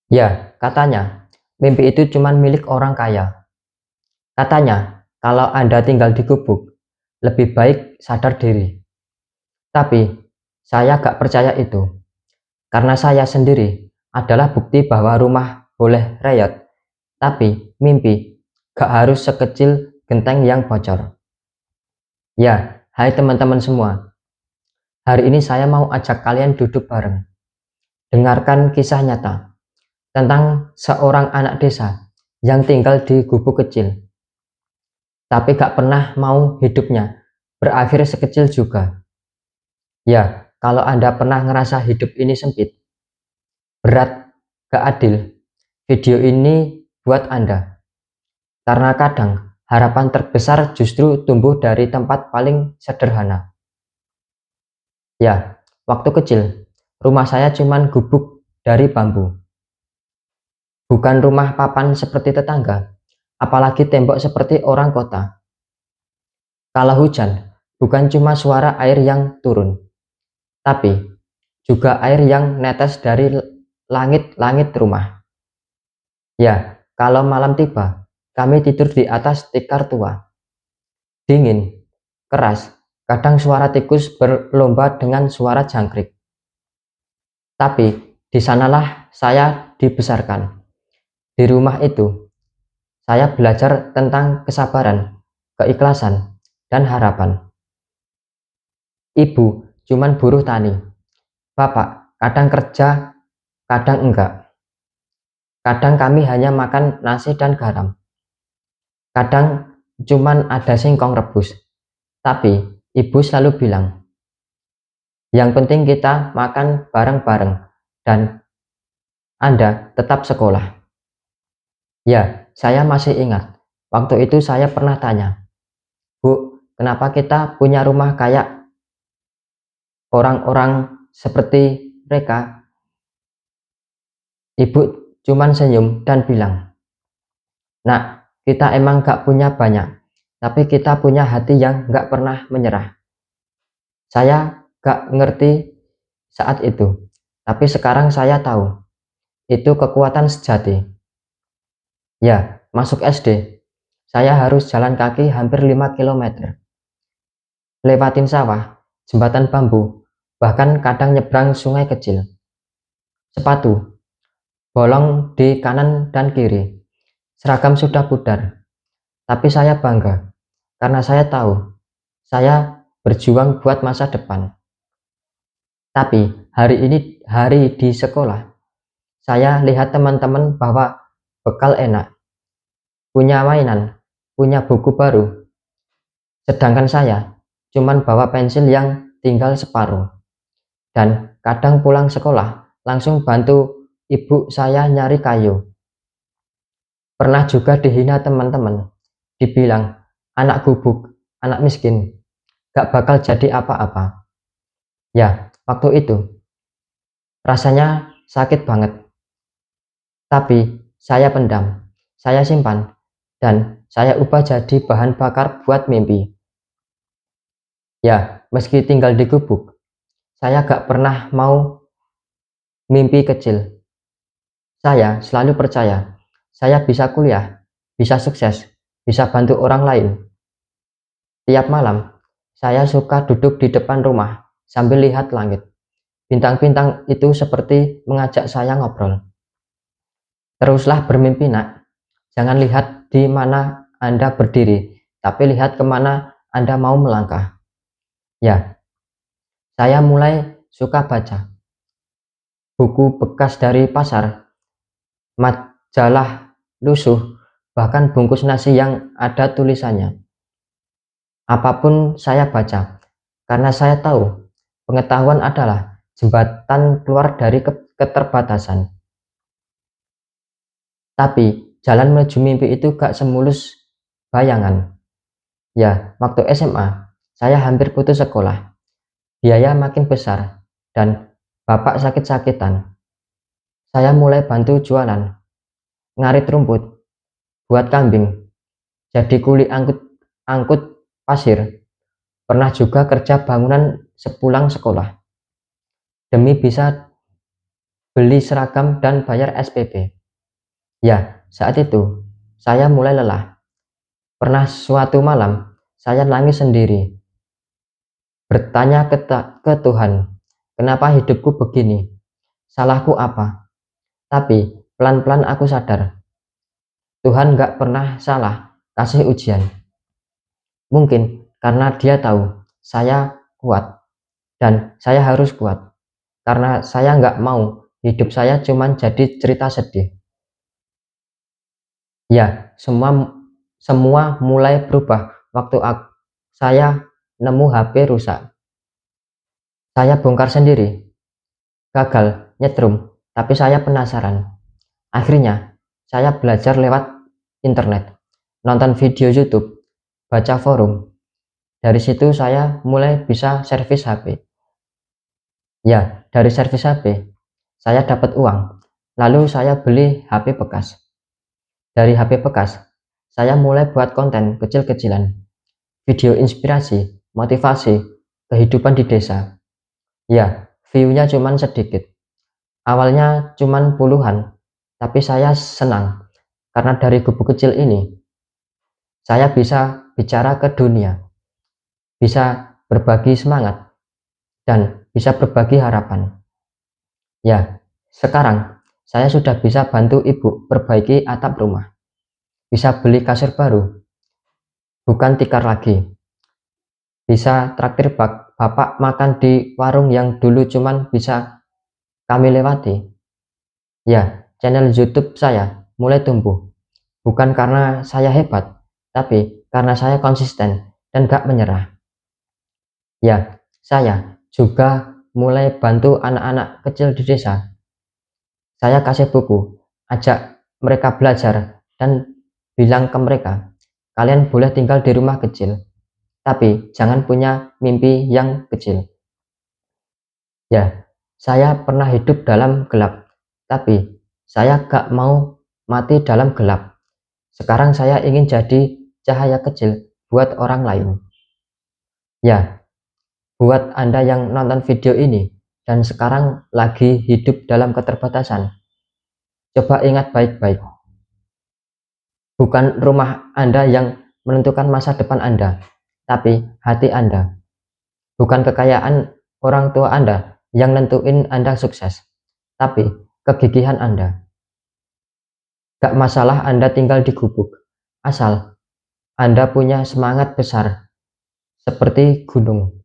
Ya, katanya, mimpi itu cuma milik orang kaya. Katanya, kalau Anda tinggal di gubuk, lebih baik sadar diri. Tapi, saya gak percaya itu. Karena saya sendiri adalah bukti bahwa rumah boleh reyot, tapi mimpi gak harus sekecil genteng yang bocor. Ya, hai teman-teman semua. Hari ini saya mau ajak kalian duduk bareng. Dengarkan kisah nyata tentang seorang anak desa yang tinggal di gubuk kecil tapi gak pernah mau hidupnya berakhir sekecil juga. Ya, kalau Anda pernah ngerasa hidup ini sempit, berat, gak adil, video ini buat Anda. Karena kadang harapan terbesar justru tumbuh dari tempat paling sederhana. Ya, waktu kecil, rumah saya cuman gubuk dari bambu. Bukan rumah papan seperti tetangga, apalagi tembok seperti orang kota. Kalau hujan, bukan cuma suara air yang turun, tapi juga air yang netes dari langit-langit rumah. Ya, kalau malam tiba, kami tidur di atas tikar tua. Dingin, keras, kadang suara tikus berlomba dengan suara jangkrik. Tapi di sanalah saya dibesarkan. Di rumah itu, saya belajar tentang kesabaran, keikhlasan, dan harapan. Ibu cuman buruh tani. Bapak kadang kerja, kadang enggak. Kadang kami hanya makan nasi dan garam. Kadang cuman ada singkong rebus. Tapi ibu selalu bilang, yang penting kita makan bareng-bareng dan Anda tetap sekolah. Ya, saya masih ingat. Waktu itu saya pernah tanya, Bu, kenapa kita punya rumah kayak orang-orang seperti mereka? Ibu cuman senyum dan bilang, Nak, kita emang gak punya banyak, tapi kita punya hati yang gak pernah menyerah. Saya gak ngerti saat itu, tapi sekarang saya tahu, itu kekuatan sejati. Ya, masuk SD, saya harus jalan kaki hampir 5 kilometer. Lewatin sawah, jembatan bambu, bahkan kadang nyebrang sungai kecil. Sepatu, bolong di kanan dan kiri. Seragam sudah pudar, tapi saya bangga karena saya tahu saya berjuang buat masa depan. Tapi hari ini, hari di sekolah, saya lihat teman-teman bawa bekal enak, punya mainan, punya buku baru, sedangkan saya cuman bawa pensil yang tinggal separuh. Dan kadang pulang sekolah langsung bantu ibu saya nyari kayu. Pernah juga dihina teman-teman, dibilang anak gubuk, anak miskin, gak bakal jadi apa-apa. Ya, waktu itu rasanya sakit banget, tapi saya pendam, saya simpan, dan saya ubah jadi bahan bakar buat mimpi. Ya, meski tinggal di gubuk, saya gak pernah mau mimpi kecil. Saya selalu percaya, saya bisa kuliah, bisa sukses, bisa bantu orang lain. Tiap malam, saya suka duduk di depan rumah sambil lihat langit. Bintang-bintang itu seperti mengajak saya ngobrol. Teruslah bermimpi, nak. Jangan lihat di mana Anda berdiri, tapi lihat kemana Anda mau melangkah. Ya, saya mulai suka baca buku bekas dari pasar, majalah lusuh, bahkan bungkus nasi yang ada tulisannya. Apapun saya baca, karena saya tahu pengetahuan adalah jembatan keluar dari keterbatasan. Tapi jalan menuju mimpi itu gak semulus bayangan. Ya, waktu SMA, saya hampir putus sekolah. Biaya makin besar, dan bapak sakit-sakitan. Saya mulai bantu jualan, ngarit rumput, buat kambing, jadi kuli angkut pasir. Pernah juga kerja bangunan sepulang sekolah. Demi bisa beli seragam dan bayar SPP. Ya, saat itu saya mulai lelah. Pernah suatu malam saya nangis sendiri, bertanya ke Tuhan, kenapa hidupku begini? Salahku apa? Tapi pelan-pelan aku sadar, Tuhan gak pernah salah kasih ujian. Mungkin karena dia tahu saya kuat dan saya harus kuat. Karena saya nggak mau hidup saya cuman jadi cerita sedih. Ya, semua mulai berubah waktu saya nemu HP rusak. Saya bongkar sendiri, gagal, nyetrum, tapi saya penasaran. Akhirnya, saya belajar lewat internet, nonton video YouTube, baca forum. Dari situ saya mulai bisa servis HP. Ya, dari servis HP, saya dapat uang. Lalu saya beli HP bekas. Dari HP bekas, saya mulai buat konten kecil-kecilan, video inspirasi, motivasi, kehidupan di desa. Ya, view-nya cuman sedikit. Awalnya cuman puluhan, tapi saya senang karena dari gubuk kecil ini, saya bisa bicara ke dunia, bisa berbagi semangat, dan bisa berbagi harapan. Ya, sekarang saya sudah bisa bantu ibu perbaiki atap rumah, bisa beli kasur baru, bukan tikar lagi. Bisa traktir bapak makan di warung yang dulu cuman bisa kami lewati. Ya, channel YouTube saya mulai tumbuh. Bukan karena saya hebat, tapi karena saya konsisten dan gak menyerah. Ya, saya juga mulai bantu anak-anak kecil di desa. Saya kasih buku, ajak mereka belajar, dan bilang ke mereka, kalian boleh tinggal di rumah kecil, tapi jangan punya mimpi yang kecil. Ya, saya pernah hidup dalam gelap, tapi saya gak mau mati dalam gelap. Sekarang saya ingin jadi cahaya kecil buat orang lain. Ya, buat Anda yang nonton video ini dan sekarang lagi hidup dalam keterbatasan, coba ingat baik-baik. Bukan rumah Anda yang menentukan masa depan Anda, tapi hati Anda. Bukan kekayaan orang tua Anda yang nentuin Anda sukses, tapi kegigihan Anda. Gak masalah Anda tinggal di gubuk, asal Anda punya semangat besar seperti gunung.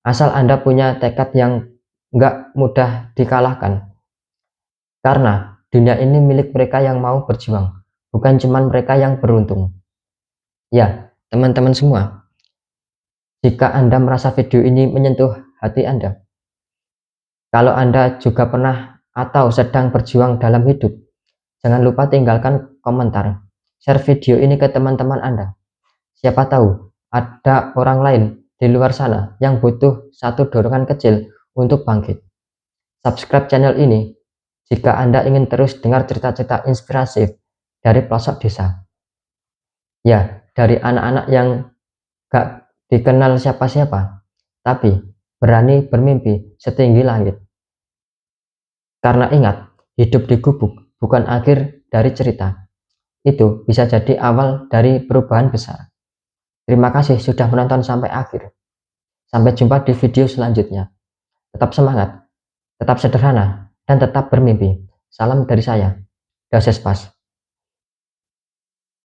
Asal Anda punya tekad yang gak mudah dikalahkan. Karena dunia ini milik mereka yang mau berjuang, bukan cuma mereka yang beruntung. Ya, teman-teman semua, jika Anda merasa video ini menyentuh hati Anda, kalau Anda juga pernah atau sedang berjuang dalam hidup, jangan lupa tinggalkan komentar, share video ini ke teman-teman Anda. Siapa tahu ada orang lain di luar sana yang butuh satu dorongan kecil untuk bangkit. Subscribe channel ini jika Anda ingin terus dengar cerita-cerita inspiratif dari pelosok desa. Ya, dari anak-anak yang gak dikenal siapa-siapa, tapi berani bermimpi setinggi langit. Karena ingat, hidup di gubuk bukan akhir dari cerita. Itu bisa jadi awal dari perubahan besar. Terima kasih sudah menonton sampai akhir. Sampai jumpa di video selanjutnya. Tetap semangat, tetap sederhana, dan tetap bermimpi. Salam dari saya, Doses Pas.